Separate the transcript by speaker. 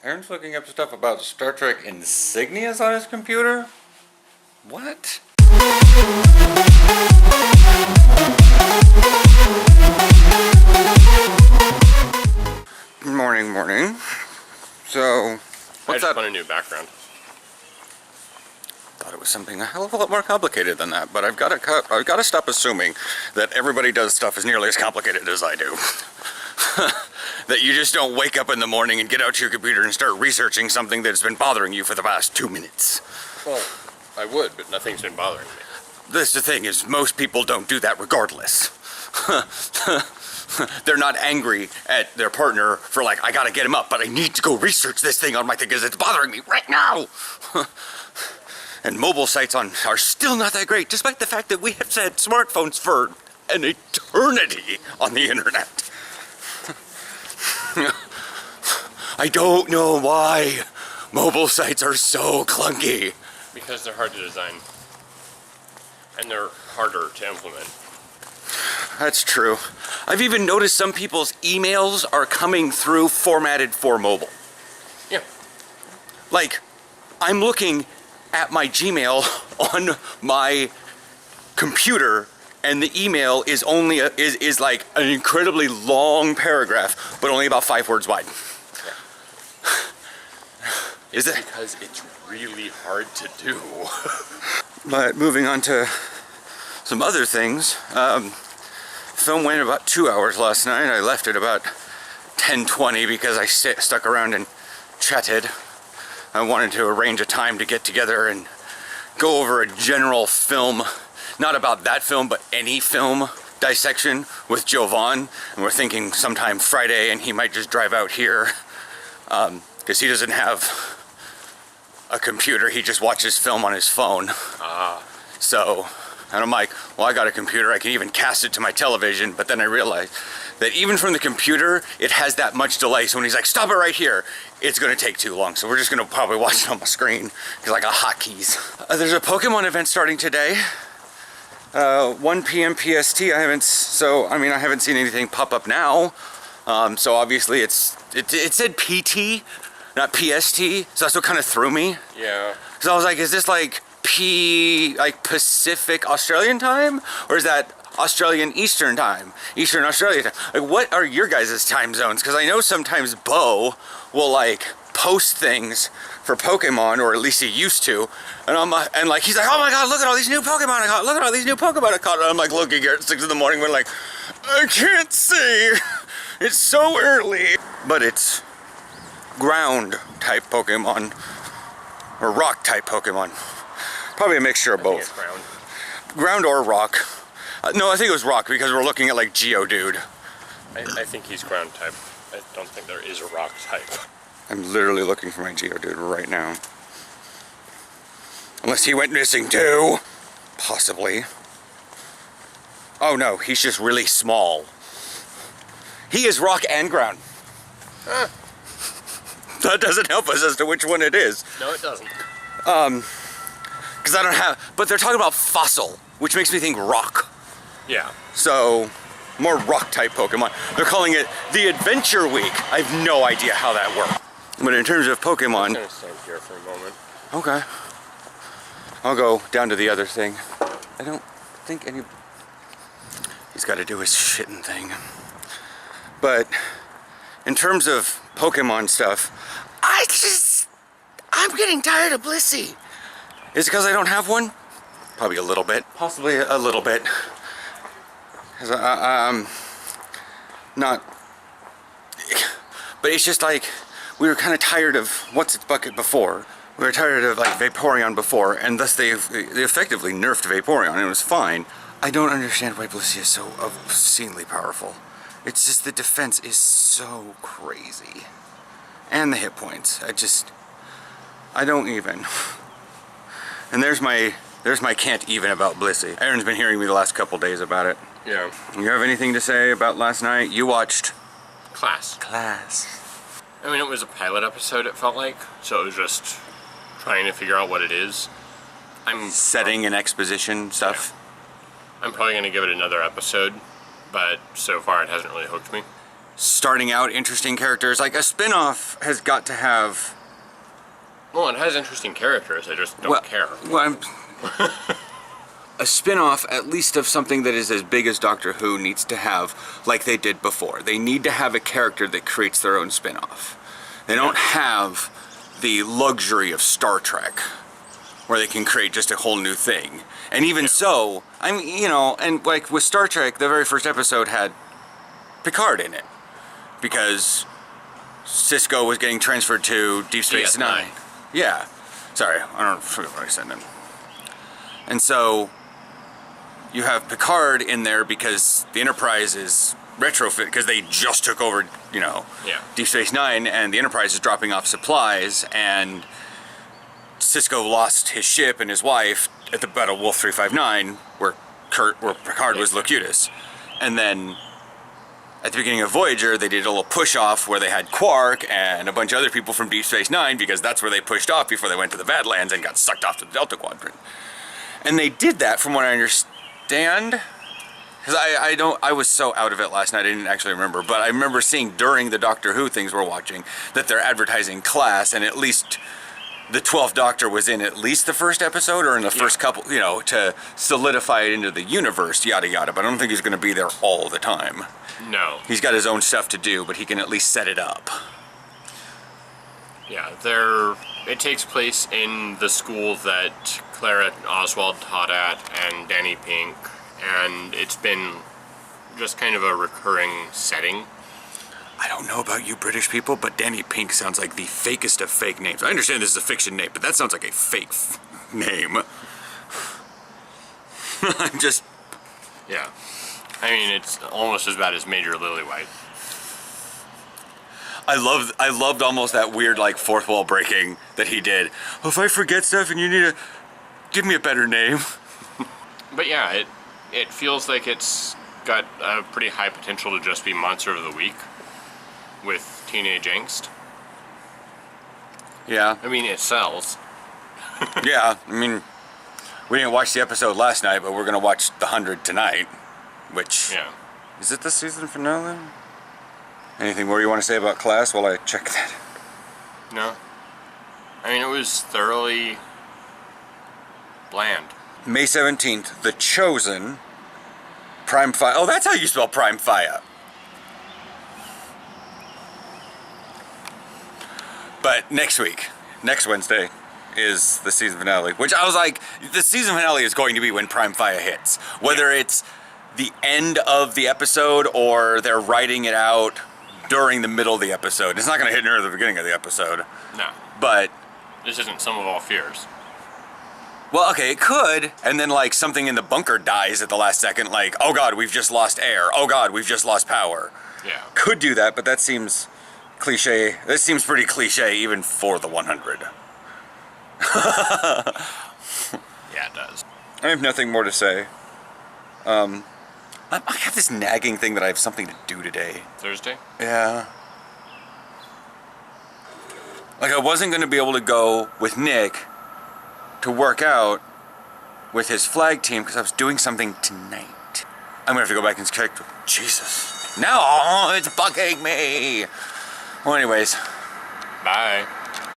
Speaker 1: Aaron's looking up stuff about Star Trek insignias on his computer? What? Morning. So, what's up?
Speaker 2: I just want a new background.
Speaker 1: Thought it was something a hell of a lot more complicated than that, but I've got to stop assuming that everybody does stuff as nearly as complicated as I do. That you just don't wake up in the morning and get out to your computer and start researching something that's been bothering you for the past 2 minutes.
Speaker 2: Well, I would, but nothing's been bothering me.
Speaker 1: This the thing is, most people don't do that regardless. They're not angry at their partner for like, I gotta get him up, but I need to go research this thing on my thing because it's bothering me right now. And mobile sites are still not that great, despite the fact that we have had smartphones for an eternity on the internet. I don't know why mobile sites are so clunky.
Speaker 2: Because they're hard to design. And they're harder to implement.
Speaker 1: That's true. I've even noticed some people's emails are coming through formatted for mobile.
Speaker 2: Yeah.
Speaker 1: Like, I'm looking at my Gmail on my computer, and the email is only is like an incredibly long paragraph, but only about 5 words wide.
Speaker 2: Yeah. Is it? Because it's really hard to do.
Speaker 1: But moving on to some other things. Film went about 2 hours last night. I left at about 10:20 because I stuck around and chatted. I wanted to arrange a time to get together and go over a general film, not about that film, but any film dissection with Joe Vaughn. And we're thinking sometime Friday, and he might just drive out here because he doesn't have a computer. He just watches film on his phone. So, and I'm like, well, I got a computer. I can even cast it to my television. But then I realized that even from the computer, it has that much delay. So when he's like, stop it right here, it's going to take too long. So we're just going to probably watch it on my screen because I got hotkeys. There's a Pokemon event starting today. 1 p.m. PST. I haven't seen anything pop up now. So obviously it said PT, not PST. So that's what kind of threw me.
Speaker 2: Yeah.
Speaker 1: So I was like, is this like Pacific Australian time, or is that Australian Eastern time, Eastern Australia time? Like, what are your guys' time zones? Because I know sometimes Bo will like post things for Pokemon, or at least he used to, and he's like, oh my god, look at all these new Pokemon I caught, look at all these new Pokemon I caught, and I'm like looking here at 6 in the morning, we're like, I can't see, it's so early. But it's ground type Pokemon, or rock type Pokemon. Probably a mixture of both. Ground or rock. No, I think it was rock because we're looking at like Geodude.
Speaker 2: I think he's ground type. I don't think there is a rock type.
Speaker 1: I'm literally looking for my Geodude right now. Unless he went missing too. Possibly. Oh no, he's just really small. He is rock and ground.
Speaker 2: Huh.
Speaker 1: That doesn't help us as to which one it is.
Speaker 2: No, it doesn't.
Speaker 1: Because I don't have, but they're talking about fossil, which makes me think rock.
Speaker 2: Yeah.
Speaker 1: So, more rock type Pokemon. They're calling it the Adventure Week. I have no idea how that works. But in terms of Pokemon...
Speaker 2: I'm gonna stand here for a moment.
Speaker 1: Okay. I'll go down to the other thing. I don't think any... He's got to do his shitting thing. But, in terms of Pokemon stuff, I'm getting tired of Blissey. Is it because I don't have one? Probably a little bit. Possibly a little bit. Because I'm not... But it's just like, we were kind of tired of What's Its Bucket before. We were tired of like Vaporeon before, and thus they effectively nerfed Vaporeon, and it was fine. I don't understand why Blissey is so obscenely powerful. It's just the defense is so crazy. And the hit points. I don't even. And there's my can't even about Blissey. Aaron's been hearing me the last couple days about it.
Speaker 2: Yeah.
Speaker 1: You have anything to say about last night? You watched
Speaker 2: Class.
Speaker 1: I
Speaker 2: mean, it was a pilot episode, it felt like, so it was just trying to figure out what it is. I'm
Speaker 1: setting and exposition stuff.
Speaker 2: Yeah. I'm probably going to give it another episode, but so far it hasn't really hooked me.
Speaker 1: starting out interesting characters. Like a spin-off has got to have...
Speaker 2: Well, it has interesting characters. I just don't care.
Speaker 1: Well, a spin-off, at least of something that is as big as Doctor Who, needs to have, like they did before. They need to have a character that creates their own spin-off. They don't have the luxury of Star Trek, where they can create just a whole new thing. And even so, I mean, you know, and like with Star Trek, the very first episode had Picard in it, because Cisco was getting transferred to Deep Space Nine. Yeah. Sorry, I don't forget what I said then. And so you have Picard in there because the Enterprise is retrofit, because they just took over, you know, Deep Space Nine, and the Enterprise is dropping off supplies, and Cisco lost his ship and his wife at the Battle of Wolf 359, where Picard was Locutus. And then at the beginning of Voyager, they did a little push-off where they had Quark and a bunch of other people from Deep Space Nine, because that's where they pushed off before they went to the Badlands and got sucked off to the Delta Quadrant. And they did that, from what I understand, because I was so out of it last night, I didn't actually remember, but I remember seeing during the Doctor Who things we're watching that they're advertising Class, and at least the 12th Doctor was in at least the first episode, or in the first couple, you know, to solidify it into the universe, yada yada, but I don't think he's going to be there all the time.
Speaker 2: No.
Speaker 1: He's got his own stuff to do, but he can at least set it up.
Speaker 2: Yeah, it takes place in the school that Clara Oswald taught at, and Danny Pink, and it's been just kind of a recurring setting.
Speaker 1: I don't know about you British people, but Danny Pink sounds like the fakest of fake names. I understand this is a fiction name, but that sounds like a fake name. I'm just...
Speaker 2: Yeah. I mean, it's almost as bad as Major Lillywhite.
Speaker 1: I loved almost that weird, like, fourth wall breaking that he did. Oh, if I forget stuff and you need to give me a better name.
Speaker 2: But yeah, it feels like it's got a pretty high potential to just be Monster of the Week with Teenage Angst.
Speaker 1: Yeah.
Speaker 2: I mean, it sells.
Speaker 1: Yeah, I mean, we didn't watch the episode last night, but we're going to watch the 100 tonight, which...
Speaker 2: Yeah.
Speaker 1: Is it the season finale? Anything more you want to say about Class while I check that?
Speaker 2: No. I mean, it was thoroughly bland.
Speaker 1: May 17th, The Chosen, Prime Fire. Oh, that's how you spell Prime Fire. But next week, next Wednesday, is the season finale, which I was like, the season finale is going to be when Prime Fire hits. Whether it's the end of the episode or they're writing it out during the middle of the episode. It's not going to hit near the beginning of the episode.
Speaker 2: No.
Speaker 1: But...
Speaker 2: this isn't Sum of All Fears.
Speaker 1: Well, okay, it could, and then, like, something in the bunker dies at the last second, like, oh god, we've just lost air. Oh god, we've just lost power.
Speaker 2: Yeah.
Speaker 1: Could do that, but that seems cliche. This seems pretty cliche even for the 100.
Speaker 2: Yeah, it does.
Speaker 1: I have nothing more to say. I have this nagging thing that I have something to do today.
Speaker 2: Thursday?
Speaker 1: Yeah. Like, I wasn't going to be able to go with Nick to work out with his flag team because I was doing something tonight. I'm going to have to go back and check. Jesus. No, it's bugging me. Well, anyways.
Speaker 2: Bye.